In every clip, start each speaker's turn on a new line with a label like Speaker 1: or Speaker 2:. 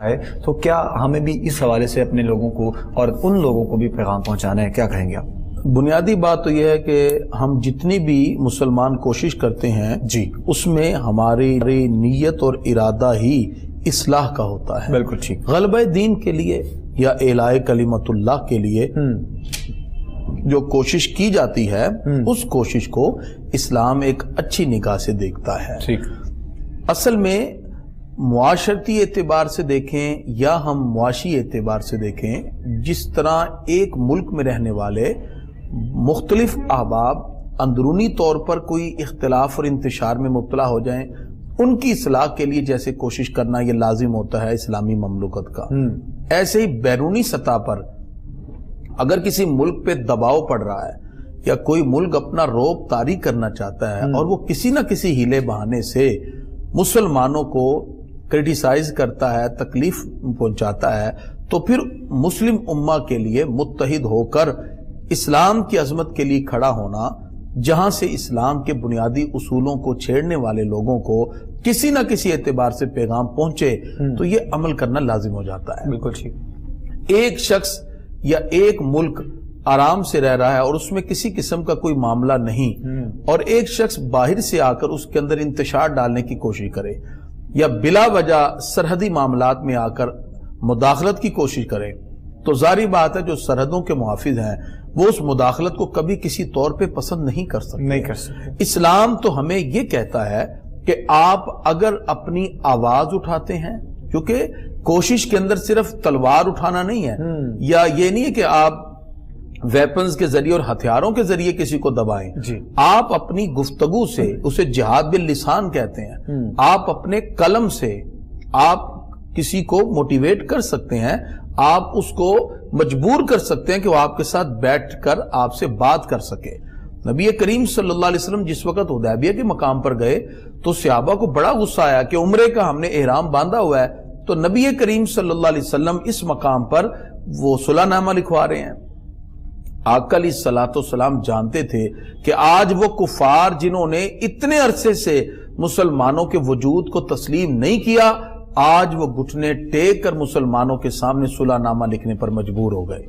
Speaker 1: ہے تو کیا ہمیں بھی اس حوالے سے اپنے لوگوں کو اور ان لوگوں کو بھی پیغام پہنچانا ہے؟ کیا کہیں گے آپ؟
Speaker 2: بنیادی بات تو یہ ہے کہ ہم جتنی بھی مسلمان کوشش کرتے ہیں
Speaker 1: جی
Speaker 2: اس میں ہماری نیت اور ارادہ ہی اصلاح کا ہوتا ہے.
Speaker 1: بالکل ٹھیک.
Speaker 2: غلبہ دین کے لیے یا اعلاء کلمت اللہ کے لیے جو کوشش کی جاتی ہے اس کوشش کو اسلام ایک اچھی نگاہ سے دیکھتا ہے.
Speaker 1: ٹھیک.
Speaker 2: اصل میں معاشرتی اعتبار سے دیکھیں یا ہم معاشی اعتبار سے دیکھیں، جس طرح ایک ملک میں رہنے والے مختلف احباب اندرونی طور پر کوئی اختلاف اور انتشار میں مبتلا ہو جائیں، ان کی اصلاح کے لیے جیسے کوشش کرنا یہ لازم ہوتا ہے اسلامی مملکت کا، ایسے ہی بیرونی سطح پر اگر کسی ملک پہ دباؤ پڑ رہا ہے یا کوئی ملک اپنا رعب طاری کرنا چاہتا ہے اور وہ کسی نہ کسی ہیلے بہانے سے مسلمانوں کو کرٹیسائز کرتا ہے، تکلیف پہنچاتا ہے، تو پھر مسلم امہ کے لیے متحد ہو کر اسلام کی عظمت کے لیے کھڑا ہونا، جہاں سے اسلام کے بنیادی اصولوں کو چھیڑنے والے لوگوں کو کسی نہ کسی اعتبار سے پیغام پہنچے تو یہ عمل کرنا لازم ہو جاتا ہے.
Speaker 1: بالکل ٹھیک.
Speaker 2: ایک شخص یا ایک ملک آرام سے رہ رہا ہے اور اس میں کسی قسم کا کوئی معاملہ نہیں، اور ایک شخص باہر سے آ کر اس کے اندر انتشار ڈالنے کی کوشش کرے یا بلا وجہ سرحدی معاملات میں آ کر مداخلت کی کوشش کرے، تو ظاہری بات ہے جو سرحدوں کے محافظ ہیں وہ اس مداخلت کو کبھی کسی طور پہ پسند نہیں کر سکتے. اسلام تو ہمیں یہ کہتا ہے کہ آپ اگر اپنی آواز اٹھاتے ہیں، کیونکہ کوشش کے اندر صرف تلوار اٹھانا نہیں ہے یا یہ نہیں ہے کہ آپ ویپنز کے ذریعے اور ہتھیاروں کے ذریعے کسی کو دبائیں، آپ اپنی گفتگو سے، اسے جہاد باللسان کہتے ہیں، آپ اپنے قلم سے آپ کسی کو موٹیویٹ کر سکتے ہیں، آپ اس کو مجبور کر سکتے ہیں کہ وہ آپ کے ساتھ بیٹھ کر آپ سے بات کر سکے. نبی کریم صلی اللہ علیہ وسلم جس وقت حدیبیہ کے مقام پر گئے تو صحابہ کو بڑا غصہ آیا کہ عمرے کا ہم نے احرام باندھا ہوا ہے، تو نبی کریم صلی اللہ علیہ وسلم اس مقام پر وہ صلح نامہ لکھوا رہے ہیں. آقا علیہ الصلوۃ والسلام جانتے تھے کہ آج وہ کفار جنہوں نے اتنے عرصے سے مسلمانوں کے وجود کو تسلیم نہیں کیا، آج وہ گھٹنے ٹیک کر مسلمانوں کے سامنے صلح نامہ لکھنے پر مجبور ہو گئے.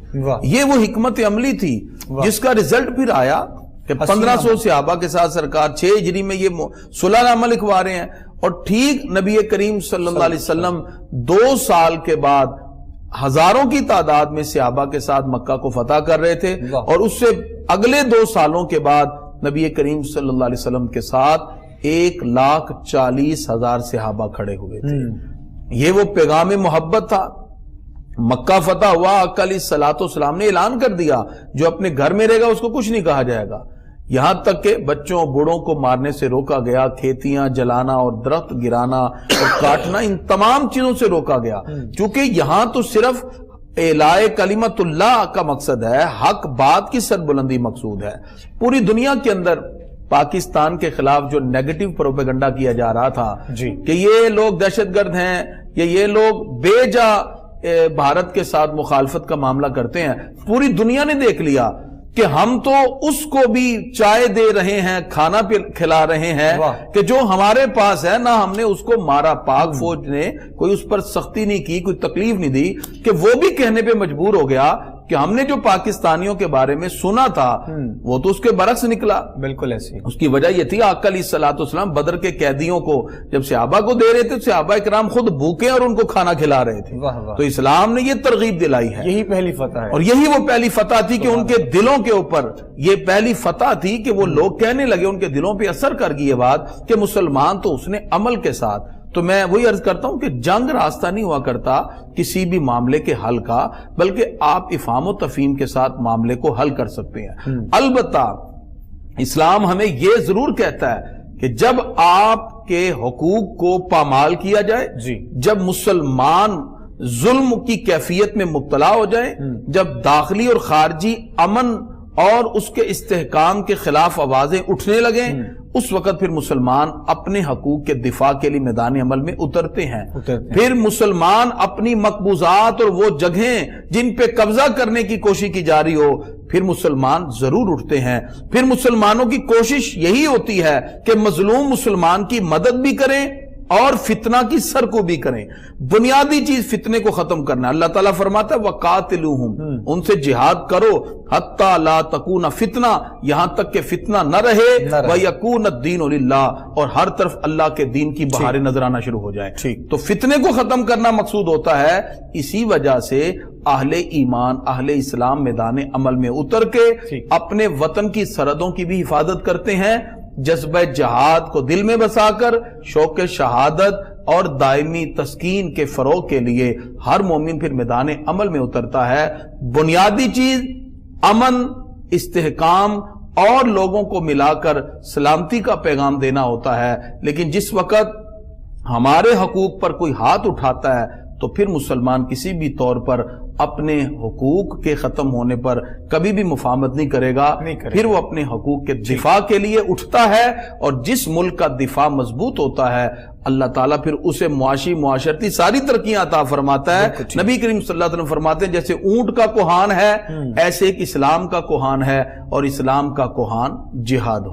Speaker 2: یہ وہ حکمت عملی تھی جس کا رزلٹ پھر آیا کہ 1500 صحابہ کے ساتھ سرکار 6 ہجری میں یہ صلح نامہ لکھوا رہے ہیں، اور ٹھیک نبی کریم صلی اللہ علیہ وسلم 2 سال کے بعد ہزاروں کی تعداد میں صحابہ کے ساتھ مکہ کو فتح کر رہے تھے، اور اس سے اگلے 2 سالوں کے بعد نبی کریم صلی اللہ علیہ وسلم کے ساتھ 1,40,000 صحابہ کھڑے ہوئے تھے. یہ وہ پیغام محبت تھا. مکہ فتح ہوا، آقا علیہ الصلوۃ والسلام نے اعلان کر دیا جو اپنے گھر میں رہے گا اس کو کچھ نہیں کہا جائے گا. یہاں تک کہ بچوں بوڑھوں کو مارنے سے روکا گیا، کھیتیاں جلانا اور درخت گرانا اور کاٹنا، ان تمام چیزوں سے روکا گیا، چونکہ یہاں تو صرف اعلاء کلمت اللہ کا مقصد ہے، حق بات کی سربلندی مقصود ہے. پوری دنیا کے اندر پاکستان کے خلاف جو نیگیٹو پروپیگنڈا کیا جا رہا تھا کہ یہ لوگ دہشت گرد ہیں یا یہ لوگ بے جا بھارت کے ساتھ مخالفت کا معاملہ کرتے ہیں، پوری دنیا نے دیکھ لیا کہ ہم تو اس کو بھی چائے دے رہے ہیں، کھانا کھلا رہے ہیں کہ جو ہمارے پاس ہے، نہ ہم نے اس کو مارا. پاک فوج نے کوئی اس پر سختی نہیں کی، کوئی تکلیف نہیں دی کہ وہ بھی کہنے پہ مجبور ہو گیا کہ ہم نے جو پاکستانیوں کے بارے میں سنا تھا وہ تو اس کے برعکس نکلا.
Speaker 1: بالکل ایسی.
Speaker 2: اس کی وجہ یہ تھی آقا علیہ الصلوۃ والسلام بدر کے قیدیوں کو جب صحابہ کو دے رہے تھے، صحابہ اکرام خود بھوکے اور ان کو کھانا کھلا رہے تھے. تو اسلام نے یہ ترغیب دلائی ہے.
Speaker 1: یہی پہلی فتح ہے،
Speaker 2: اور یہی وہ پہلی فتح تھی کہ ان کے دلوں کے اوپر یہ پہلی فتح تھی کہ وہ لوگ کہنے لگے، ان کے دلوں پہ اثر کر گئی یہ بات کہ مسلمان تو اس نے عمل کے ساتھ. تو میں وہی عرض کرتا ہوں کہ جنگ راستہ نہیں ہوا کرتا کسی بھی معاملے کے حل کا، بلکہ آپ افہام و تفہیم کے ساتھ معاملے کو حل کر سکتے ہیں. البتہ اسلام ہمیں یہ ضرور کہتا ہے کہ جب آپ کے حقوق کو پامال کیا جائے، جب مسلمان ظلم کی کیفیت میں مبتلا ہو جائے، جب داخلی اور خارجی امن اور اس کے استحکام کے خلاف آوازیں اٹھنے لگیں، اس وقت پھر مسلمان اپنے حقوق کے دفاع کے لیے میدان عمل میں اترتے ہیں. پھر مسلمان اپنی مقبوضات اور وہ جگہیں جن پہ قبضہ کرنے کی کوشش کی جا رہی ہو، پھر مسلمان ضرور اٹھتے ہیں. پھر مسلمانوں کی کوشش یہی ہوتی ہے کہ مظلوم مسلمان کی مدد بھی کریں اور فتنہ کی سرکوبی کریں. بنیادی چیز فتنے کو ختم کرنا. اللہ تعالیٰ فرماتا ہے وَقَاتِلُوهُمْ ان سے جہاد کرو حَتَّى لَا تَكُونَ فتنہ یہاں تک کہ فتنہ نہ رہے وَيَكُونَ الدِّينُ لِلَّهِ اور ہر طرف اللہ کے دین کی بہاریں نظر آنا شروع ہو جائیں. تو فتنے کو ختم کرنا مقصود ہوتا ہے. اسی وجہ سے اہل ایمان اہل اسلام میدان عمل میں اتر کے اپنے وطن کی سرحدوں کی بھی حفاظت کرتے ہیں. جذبہ جہاد کو دل میں بسا کر شوق شہادت اور دائمی تسکین کے فروغ کے لیے ہر مومن پھر میدان عمل میں اترتا ہے. بنیادی چیز امن استحکام اور لوگوں کو ملا کر سلامتی کا پیغام دینا ہوتا ہے. لیکن جس وقت ہمارے حقوق پر کوئی ہاتھ اٹھاتا ہے تو پھر مسلمان کسی بھی طور پر اپنے حقوق کے ختم ہونے پر کبھی بھی مفاہمت نہیں کرے گا. پھر وہ اپنے حقوق کے دفاع کے لیے اٹھتا ہے اور جس ملک کا دفاع مضبوط ہوتا ہے اللہ تعالیٰ پھر اسے معاشی معاشرتی ساری ترقیاں عطا فرماتا ہے. نبی کریم صلی اللہ علیہ وسلم فرماتے ہیں جیسے اونٹ کا کوہان ہے ایسے ایک اسلام کا کوہان ہے اور اسلام کا کوہان جہاد ہو.